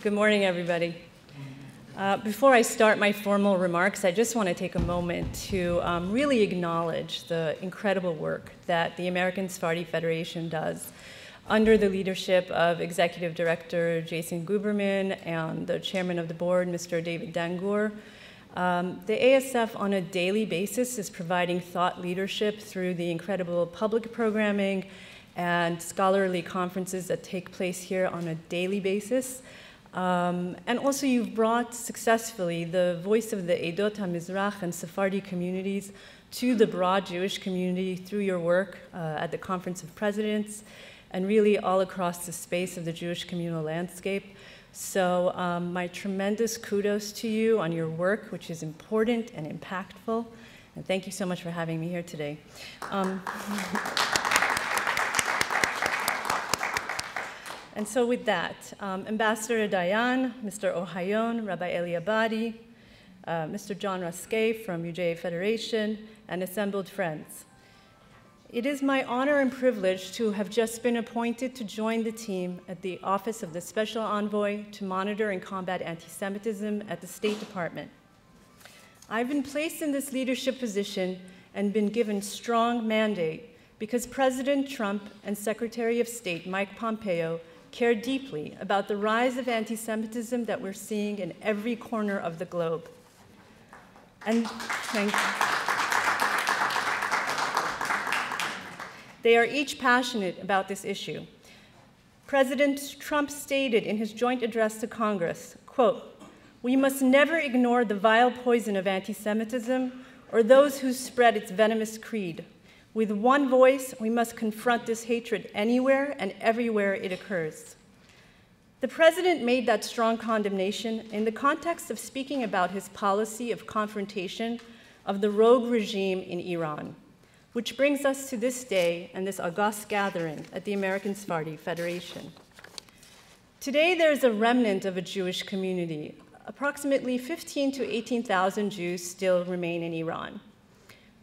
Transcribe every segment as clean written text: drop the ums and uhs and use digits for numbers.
Good morning, everybody. Before I start my formal remarks, I just want to take a moment to really acknowledge the incredible work that the American Sephardi Federation does under the leadership of Executive Director Jason Guberman and the Chairman of the Board, Mr. David Dangur. The ASF on a daily basis is providing thought leadership through the incredible public programming and scholarly conferences that take place here on a daily basis. And also you've brought successfully the voice of the Edot HaMizrach and Sephardi communities to the broad Jewish community through your work at the Conference of Presidents and really all across the space of the Jewish communal landscape. So my tremendous kudos to you on your work, which is important and impactful. And thank you so much for having me here today. And so with that, Ambassador Dahan, Mr. Aharon, Rabbi Ellie Abadi, Mr. John Ruskay from UJA Federation, and assembled friends. It is my honor and privilege to have just been appointed to join the team at the Office of the Special Envoy to monitor and combat anti-Semitism at the State Department. I've been placed in this leadership position and been given strong mandate because President Trump and Secretary of State Mike Pompeo care deeply about the rise of anti-Semitism that we're seeing in every corner of the globe. And thank you. They are each passionate about this issue. President Trump stated in his joint address to Congress, quote, "We must never ignore the vile poison of anti-Semitism or those who spread its venomous creed. With one voice, we must confront this hatred anywhere and everywhere it occurs." The president made that strong condemnation in the context of speaking about his policy of confrontation of the rogue regime in Iran, which brings us to this day and this august gathering at the American Sephardi Federation. Today, there's a remnant of a Jewish community. Approximately 15,000 to 18,000 Jews still remain in Iran.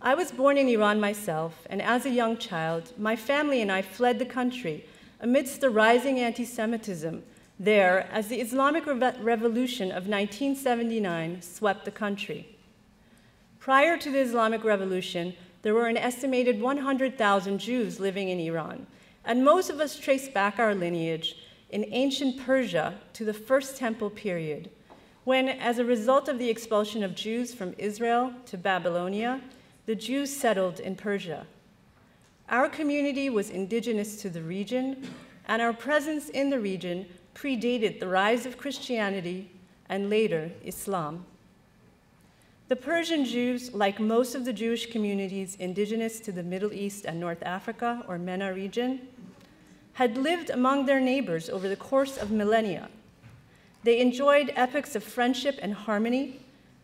I was born in Iran myself, and as a young child, my family and I fled the country amidst the rising anti-Semitism there as the Islamic Revolution of 1979 swept the country. Prior to the Islamic Revolution, there were an estimated 100,000 Jews living in Iran, and most of us trace back our lineage in ancient Persia to the First Temple period, when, as a result of the expulsion of Jews from Israel to Babylonia, the Jews settled in Persia. Our community was indigenous to the region, and our presence in the region predated the rise of Christianity and later Islam. The Persian Jews, like most of the Jewish communities indigenous to the Middle East and North Africa, or MENA region, had lived among their neighbors over the course of millennia. They enjoyed epochs of friendship and harmony,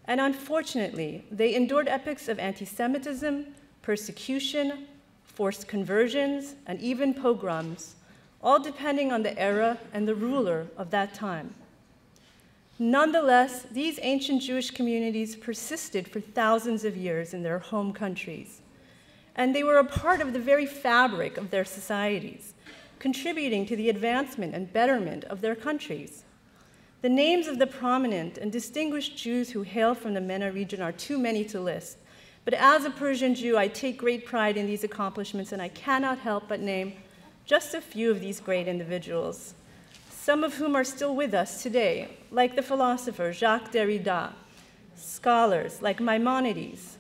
and unfortunately, they endured epochs of anti-Semitism, persecution, forced conversions, and even pogroms, all depending on the era and the ruler of that time. Nonetheless, these ancient Jewish communities persisted for thousands of years in their home countries, and they were a part of the very fabric of their societies, contributing to the advancement and betterment of their countries. The names of the prominent and distinguished Jews who hail from the MENA region are too many to list, but as a Persian Jew, I take great pride in these accomplishments, and I cannot help but name just a few of these great individuals, some of whom are still with us today, like the philosopher Jacques Derrida, scholars like Maimonides,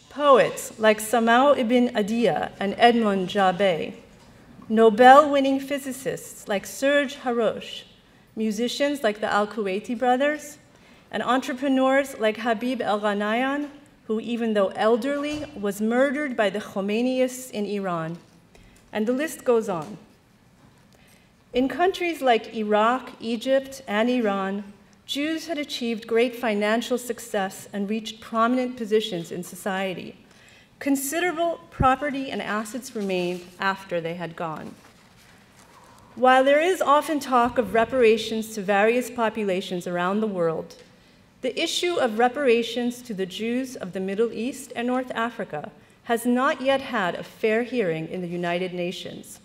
poets like Samao ibn Adia and Edmond Jabé, Nobel-winning physicists like Serge Haroche, musicians like the Al-Kuwaiti brothers, and entrepreneurs like Habib El-Ghanayan, who, even though elderly, was murdered by the Khomeinyists in Iran. And the list goes on. In countries like Iraq, Egypt, and Iran, Jews had achieved great financial success and reached prominent positions in society. Considerable property and assets remained after they had gone. While there is often talk of reparations to various populations around the world, the issue of reparations to the Jews of the Middle East and North Africa has not yet had a fair hearing in the United Nations.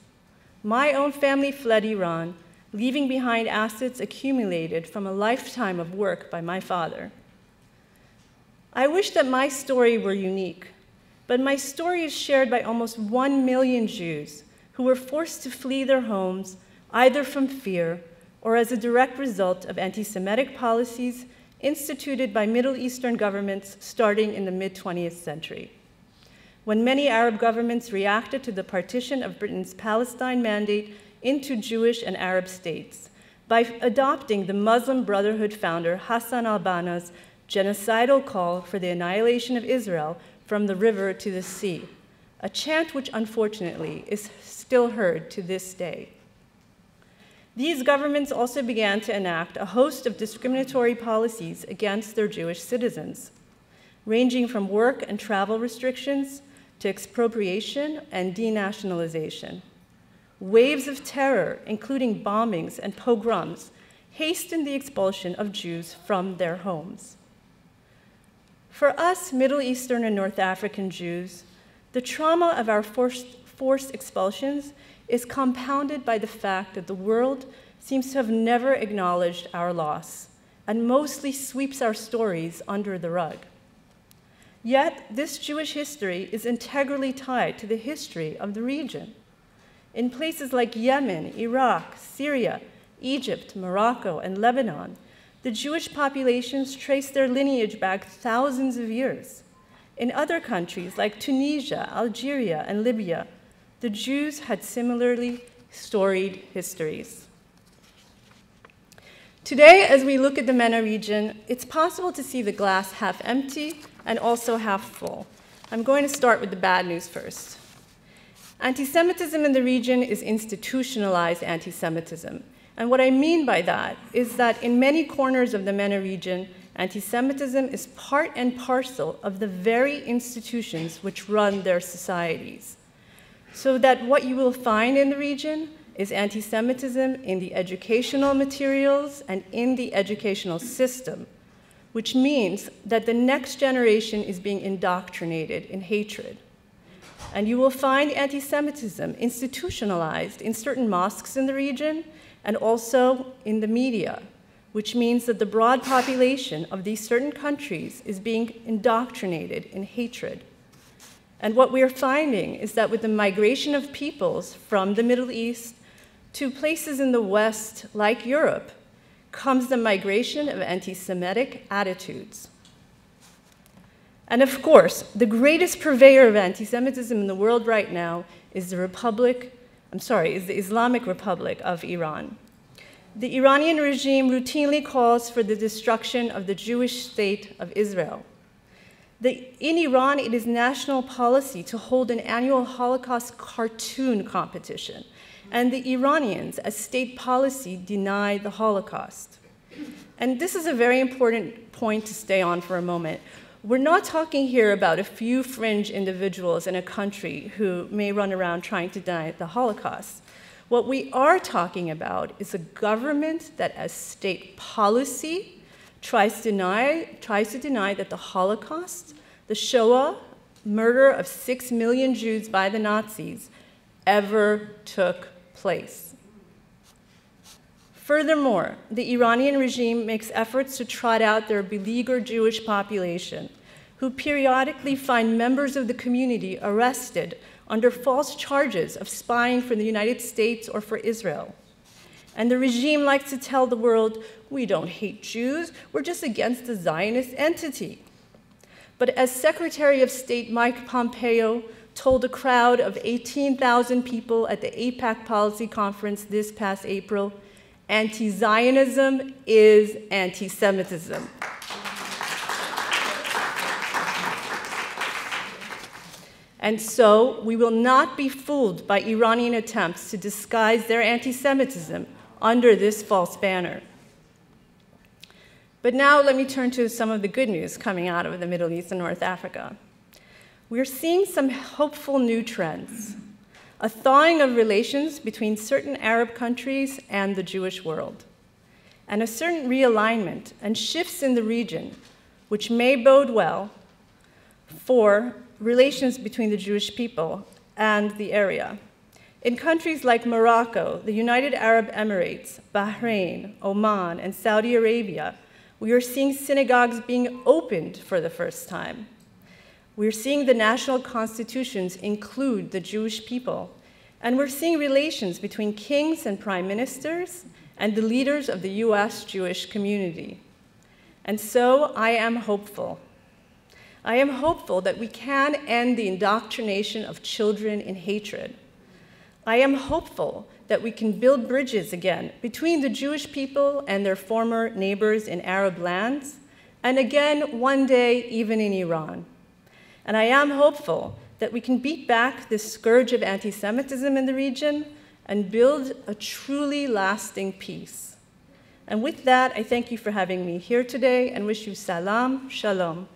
My own family fled Iran, leaving behind assets accumulated from a lifetime of work by my father. I wish that my story were unique, but my story is shared by almost 1 million Jews who were forced to flee their homes either from fear or as a direct result of anti-Semitic policies instituted by Middle Eastern governments starting in the mid-20th century, when many Arab governments reacted to the partition of Britain's Palestine mandate into Jewish and Arab states by adopting the Muslim Brotherhood founder Hassan al-Banna's genocidal call for the annihilation of Israel from the river to the sea, a chant which unfortunately is still heard to this day. These governments also began to enact a host of discriminatory policies against their Jewish citizens, ranging from work and travel restrictions to expropriation and denationalization. Waves of terror, including bombings and pogroms, hastened the expulsion of Jews from their homes. For us Middle Eastern and North African Jews, the trauma of our forced expulsions is compounded by the fact that the world seems to have never acknowledged our loss and mostly sweeps our stories under the rug. Yet, this Jewish history is integrally tied to the history of the region. In places like Yemen, Iraq, Syria, Egypt, Morocco, and Lebanon, the Jewish populations trace their lineage back thousands of years. In other countries like Tunisia, Algeria, and Libya, the Jews had similarly storied histories. Today, as we look at the MENA region, it's possible to see the glass half empty and also half full. I'm going to start with the bad news first. Anti-Semitism in the region is institutionalized anti-Semitism. And what I mean by that is that in many corners of the MENA region, anti-Semitism is part and parcel of the very institutions which run their societies. So that what you will find in the region is anti-Semitism in the educational materials and in the educational system, which means that the next generation is being indoctrinated in hatred. And you will find anti-Semitism institutionalized in certain mosques in the region and also in the media, which means that the broad population of these certain countries is being indoctrinated in hatred. And what we are finding is that with the migration of peoples from the Middle East to places in the West, like Europe, comes the migration of anti-Semitic attitudes. And of course, the greatest purveyor of anti-Semitism in the world right now is the Islamic Republic of Iran. The Iranian regime routinely calls for the destruction of the Jewish state of Israel. In Iran, it is national policy to hold an annual Holocaust cartoon competition, and the Iranians, as state policy, deny the Holocaust. And this is a very important point to stay on for a moment. We're not talking here about a few fringe individuals in a country who may run around trying to deny the Holocaust. What we are talking about is a government that, as state policy, tries to deny that the Holocaust, the Shoah, murder of 6 million Jews by the Nazis, ever took place. Furthermore, the Iranian regime makes efforts to trot out their beleaguered Jewish population, who periodically find members of the community arrested under false charges of spying for the United States or for Israel. And the regime likes to tell the world, we don't hate Jews, we're just against the Zionist entity. But as Secretary of State Mike Pompeo told a crowd of 18,000 people at the AIPAC Policy Conference this past April, anti-Zionism is anti-Semitism. And so we will not be fooled by Iranian attempts to disguise their anti-Semitism under this false banner. But now let me turn to some of the good news coming out of the Middle East and North Africa. We're seeing some hopeful new trends, a thawing of relations between certain Arab countries and the Jewish world, and a certain realignment and shifts in the region, which may bode well for relations between the Jewish people and the area. In countries like Morocco, the United Arab Emirates, Bahrain, Oman, and Saudi Arabia, we are seeing synagogues being opened for the first time. We're seeing the national constitutions include the Jewish people, and we're seeing relations between kings and prime ministers and the leaders of the US Jewish community. And so I am hopeful. I am hopeful that we can end the indoctrination of children in hatred. I am hopeful that we can build bridges again between the Jewish people and their former neighbors in Arab lands, and again, one day, even in Iran. And I am hopeful that we can beat back this scourge of anti-Semitism in the region and build a truly lasting peace. And with that, I thank you for having me here today and wish you salam, shalom.